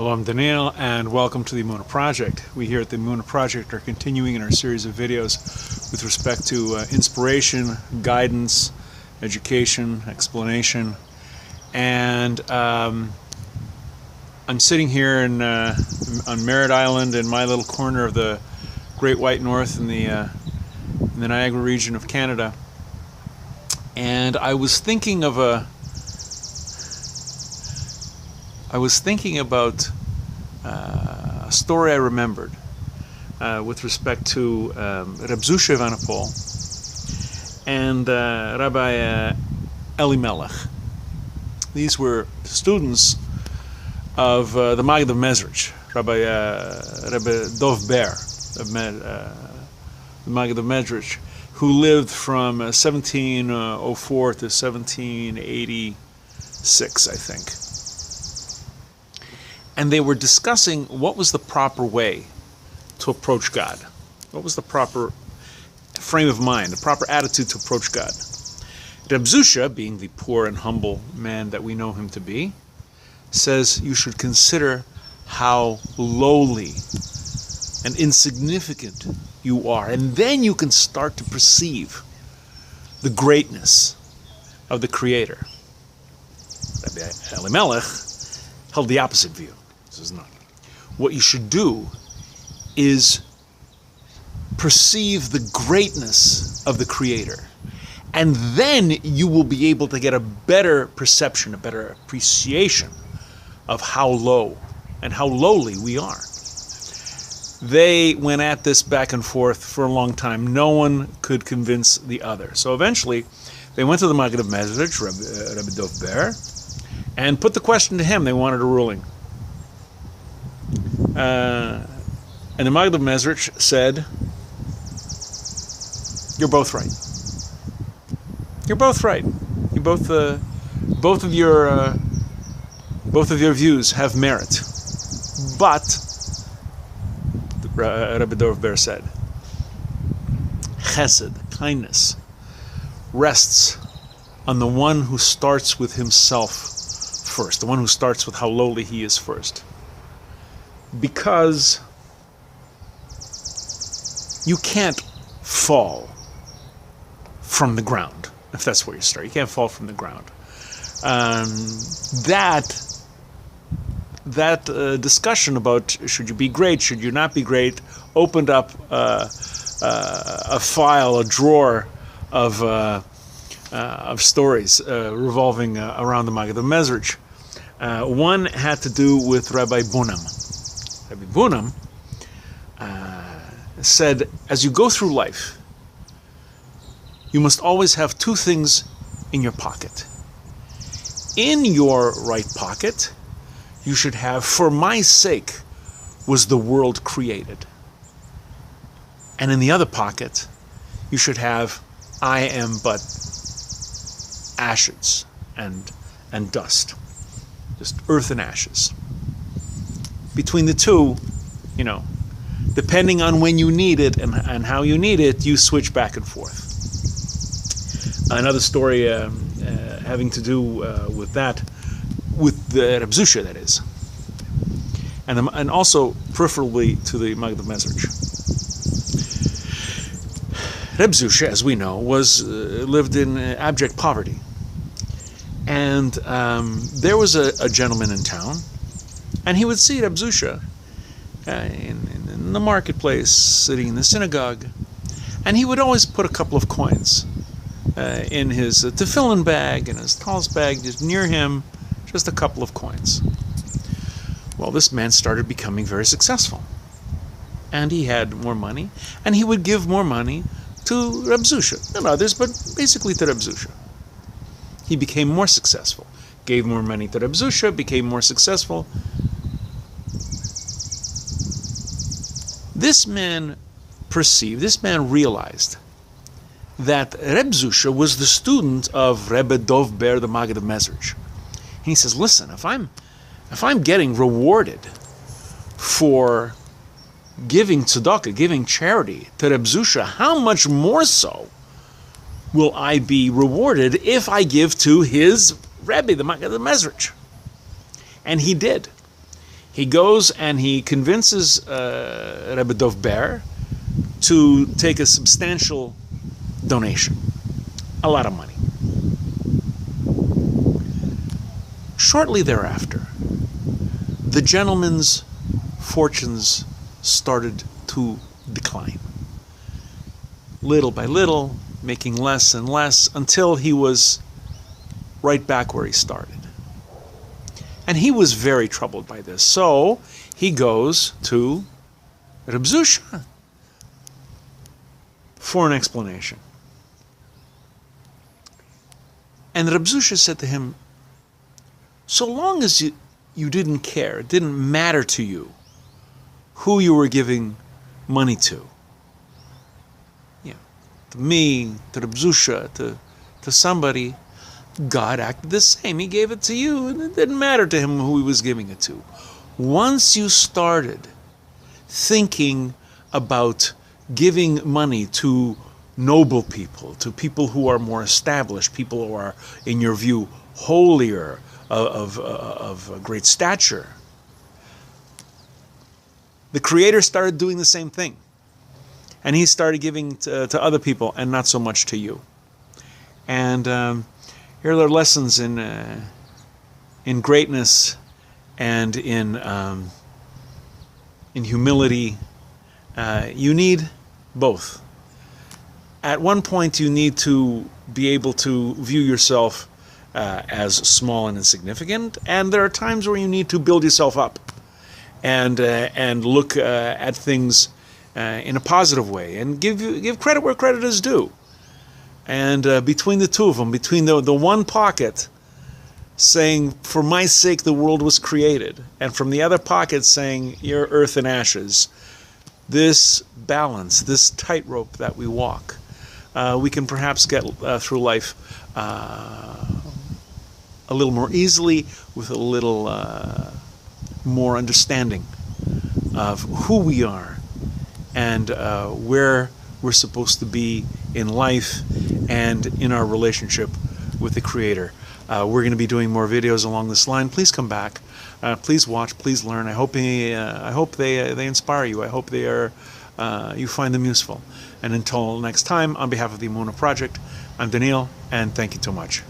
Hello, I'm Daniel, and welcome to the Emunah Project. We here at the Emunah Project are continuing in our series of videos with respect to inspiration, guidance, education, explanation, and I'm sitting here on Merritt Island in my little corner of the Great White North in the Niagara region of Canada, and I was thinking about a story I remembered with respect to Reb Zushya of Anipol and Rabbi Elimelech. These were students of the Maggid of Mezritch, Rebbe Dov Ber, the Maggid of Mezritch, who lived from 1704 to 1786, I think. And they were discussing what was the proper way to approach God. What was the proper frame of mind, the proper attitude to approach God. Reb Zushya, being the poor and humble man that we know him to be, says you should consider how lowly and insignificant you are, and then you can start to perceive the greatness of the Creator. Rabbi Elimelech held the opposite view. This is not. What you should do is perceive the greatness of the Creator, and then you will be able to get a better perception, a better appreciation of how low and how lowly we are. They went at this back and forth for a long time. No one could convince the other. So eventually, they went to the Maggid of Mezritch, Rebbe Dov Ber, and put the question to him. They wanted a ruling. And the Maggid of Mezritch said, "You're both right. You're both right. You both of your views have merit." But Rebbe Dov Ber said, "Chesed, kindness, rests on the one who starts with himself first, the one who starts with how lowly he is first. Because you can't fall from the ground, if that's where you start. You can't fall from the ground. That discussion about should you be great, should you not be great, opened up a file, a drawer of stories revolving around the Maggid of Mezritch. One had to do with Rabbi Bunam. Rabbi Bunam said, as you go through life, you must always have two things in your pocket. In your right pocket, you should have, for my sake was the world created. And in the other pocket, you should have, I am but ashes and dust. Just earth and ashes. Between the two, depending on when you need it and how you need it, you switch back and forth. Another story having to do with that, with the Reb Zushya, that is, and also peripherally to the Maggid of Mezritch. Reb Zushya, as we know, lived in abject poverty, and there was a gentleman in town, and he would see Reb Zushya in the marketplace, sitting in the synagogue, and he would always put a couple of coins in his tefillin bag, in his tallis bag, just near him, just a couple of coins. Well, this man started becoming very successful, and he had more money, and he would give more money to Reb Zushya, not others, but basically to Reb Zushya. He became more successful, gave more money to Reb Zushya, became more successful. This man realized that Reb Zushya was the student of Rebbe Dov Ber, the Maggid of Mezritch. And he says, listen, if I'm getting rewarded for giving tzedakah, giving charity to Reb Zushya, how much more so will I be rewarded if I give to his Rebbe, the Maggid of Mezritch? And he did. He goes and he convinces Rebbe Dov Ber to take a substantial donation, a lot of money. Shortly thereafter, the gentleman's fortunes started to decline. Little by little, making less and less, until he was right back where he started. And he was very troubled by this. So he goes to Reb Zushya for an explanation. And Reb Zushya said to him, so long as you didn't care, it didn't matter to you who you were giving money to, to me, to Reb Zushya, to somebody, God acted the same. He gave it to you, and it didn't matter to him who he was giving it to. Once you started thinking about giving money to noble people, to people who are more established, people who are, in your view, holier, of great stature, the Creator started doing the same thing. And he started giving to other people and not so much to you. And here are lessons in greatness and in humility. You need both. At one point, you need to be able to view yourself as small and insignificant, and there are times where you need to build yourself up and look at things in a positive way, and give credit where credit is due. And between the two of them, between the one pocket saying, for my sake the world was created, and from the other pocket saying, you're earth and ashes, this balance, this tightrope that we walk, we can perhaps get through life a little more easily, with a little more understanding of who we are and where we're supposed to be in life and in our relationship with the Creator. We're going to be doing more videos along this line. Please come back. Please watch. Please learn. I hope they inspire you. I hope they are you find them useful. And until next time, on behalf of the Emunah Project, I'm Daniel, and thank you so much.